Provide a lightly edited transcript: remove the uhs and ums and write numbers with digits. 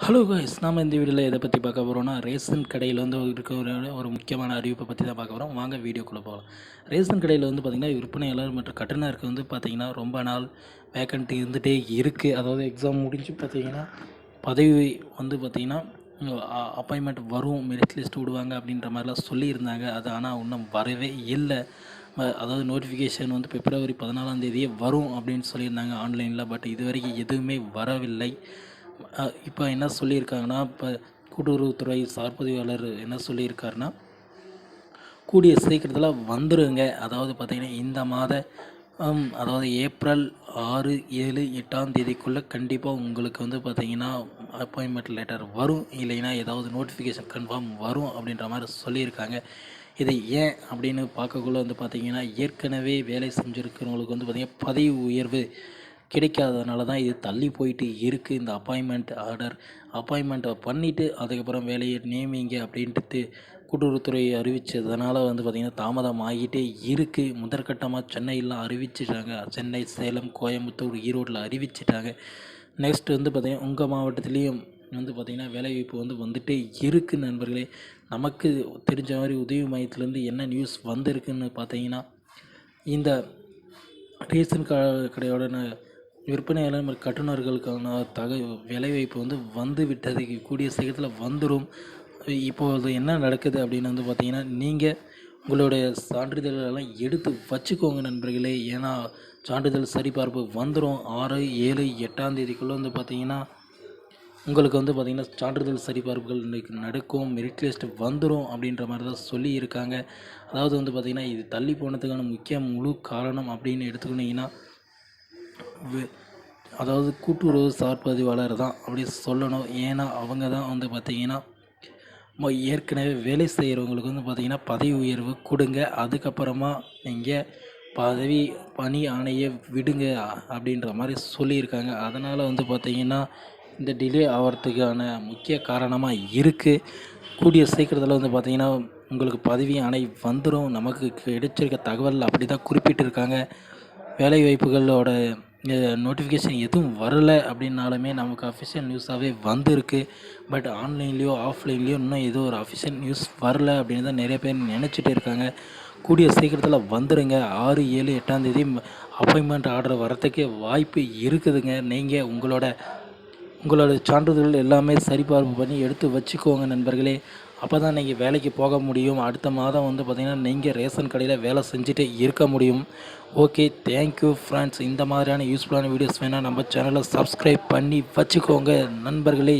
Hello guys, நாம் இந்த வீடியோவில் எதை பற்றி பார்க்க போகிறோம்னா, ரேஷன் கடையில் வந்து இருக்க ஒரு முக்கியமான அறிவிப்பை பற்றி தான் பார்க்க போகிறோம். வாங்க வீடியோக்குள்ளே போகலாம். ரேஷன் கடையில் வந்து பார்த்திங்கன்னா, விற்பனையாளர் மற்றும் கட்டணருக்கு வந்து பார்த்திங்கன்னா ரொம்ப நாள் வேக்கன்ட் இருந்துகிட்டே இருக்குது. அதாவது எக்ஸாம் முடிஞ்சு பார்த்திங்கன்னா பதவி வந்து பார்த்திங்கன்னா அப்பாயின்மெண்ட் வரும், மெரிட் லிஸ்ட் விடுவாங்க அப்படின்ற மாதிரிலாம் சொல்லியிருந்தாங்க. அது ஆனால் இன்னும் வரவே இல்லை. அதாவது நோட்டிஃபிகேஷன் வந்து பிப்ரவரி 14ஆம் தேதியே வரும் அப்படின்னு சொல்லியிருந்தாங்க ஆன்லைனில். பட் இது வரைக்கும் எதுவுமே வரவில்லை. இப்போ என்ன சொல்லியிருக்காங்கன்னா, இப்போ கூட்டுறவுத்துறை சார் பதிவாளர் என்ன சொல்லியிருக்காருன்னா, கூடிய சீக்கிரத்தில் வந்துருங்க. அதாவது பார்த்திங்கன்னா இந்த மாத அதாவது ஏப்ரல் 6, 7, 8ஆம் தேதிக்குள்ளே கண்டிப்பாக உங்களுக்கு வந்து பார்த்திங்கன்னா அப்பாயின்மெண்ட் லெட்டர் வரும், இல்லைன்னா ஏதாவது நோட்டிஃபிகேஷன் கன்ஃபார்ம் வரும் அப்படின்ற மாதிரி சொல்லியிருக்காங்க. இது ஏன் அப்படின்னு பார்க்கக்குள்ள வந்து பார்த்திங்கன்னா, ஏற்கனவே வேலை செஞ்சுருக்கிறவங்களுக்கு வந்து பார்த்திங்கன்னா பதவி உயர்வு கிடைக்காததுனால தான் இது தள்ளி போயிட்டு இருக்குது. இந்த அப்பாயின்மெண்ட்டை பண்ணிவிட்டு அதுக்கப்புறம் வேலையை நியமிங்க அப்படின்ட்டு கூட்டுறவுத்துறை அறிவித்ததுனால வந்து பார்த்திங்கன்னா தாமதம் ஆகிட்டே இருக்குது. முதற்கட்டமாக சென்னையெலாம் அறிவிச்சிட்டாங்க. சென்னை, சேலம், கோயம்புத்தூர், ஈரோட்டில் அறிவிச்சிட்டாங்க. நெக்ஸ்ட் வந்து பார்த்திங்கன்னா உங்கள் மாவட்டத்துலேயும் வந்து பார்த்திங்கன்னா வேலைவாய்ப்பு வந்து வந்துகிட்டே இருக்குது. நண்பர்களே, நமக்கு தெரிஞ்ச மாதிரி உதவி மையத்துலேருந்து என்ன நியூஸ் வந்திருக்குன்னு பார்த்திங்கன்னா, இந்த ரேஷன் கடையோட விற்பனையாளர் மற்றும் கட்டுநர்களுக்கான வேலைவாய்ப்பு வந்து விட்டதுக்கு கூடிய சீக்கிரத்தில் வந்துடும். இப்போது என்ன நடக்குது அப்படின்னு வந்து பார்த்திங்கன்னா, நீங்கள் உங்களுடைய சான்றிதழ்களெல்லாம் எடுத்து வச்சுக்கோங்க நண்பர்களே. ஏன்னா சான்றிதழ் சரிபார்ப்பு வந்துடும் 6, 7, 8ஆம் தேதிக்குள்ளே வந்து பார்த்திங்கன்னா உங்களுக்கு வந்து பார்த்திங்கன்னா சான்றிதழ் சரிபார்ப்புகள் நடக்கும், மெரிட் லிஸ்ட் வந்துடும் அப்படின்ற மாதிரி தான் சொல்லியிருக்காங்க. அதாவது வந்து பார்த்திங்கன்னா இது தள்ளி போனதுக்கான முழு காரணம் அப்படின்னு எடுத்துக்கிட்டிங்கன்னா, அதாவது கூட்டுறவு சார் பதிவாளர் தான் அப்படி சொல்லணும். ஏன்னா அவங்க தான் வந்து பார்த்திங்கன்னா ஏற்கனவே வேலை செய்கிறவங்களுக்கு வந்து பார்த்திங்கன்னா பதவி உயர்வு கொடுங்க, அதுக்கப்புறமா நீங்கள் பணி ஆணையை விடுங்க அப்படின்ற மாதிரி சொல்லியிருக்காங்க. அதனால் வந்து பார்த்திங்கன்னா இந்த டிலே ஆகிறதுக்கான முக்கிய காரணமாக இருக்குது. கூடிய சீக்கிரத்தில் வந்து பார்த்திங்கன்னா உங்களுக்கு பதவி ஆணை வந்துடும். நமக்கு கிடைச்சிருக்க தகவல் அப்படி தான் குறிப்பிட்டிருக்காங்க. வேலைவாய்ப்புகளோட நோட்டிஃபிகேஷன் எதுவும் வரலை அப்படின்னாலுமே நமக்கு அஃபிஷியல் நியூஸாகவே வந்திருக்கு. பட் ஆன்லைன்லேயோ ஆஃப்லைன்லேயோ இன்னும் ஏதோ ஒரு அஃபிஷியல் நியூஸ் வரல அப்படின்னு தான் நிறைய பேர் நினச்சிட்டு இருக்காங்க. கூடிய சீக்கிரத்தில் வந்துடுங்க. 6, 7, 8ஆம் தேதி அப்பாயின்மெண்ட் ஆர்டர் வரத்துக்கே வாய்ப்பு இருக்குதுங்க. நீங்கள் உங்களோட சான்றிதழ்கள் எல்லாமே சரிபார்ப்பு பண்ணி எடுத்து வச்சுக்கோங்க நண்பர்களே. அப்போ தான் நீங்கள் வேலைக்கு போக முடியும். அடுத்த மாதம் வந்து பார்த்திங்கன்னா நீங்கள் ரேஷன் கடையில் வேலை செஞ்சுட்டு இருக்க முடியும். Okay, thank you friends. இந்த மாதிரியான யூஸ்ஃபுல்லான வீடியோஸ் வேணால் நம்ம சேனலை சப்ஸ்கிரைப் பண்ணி வச்சுக்கோங்க நண்பர்களே.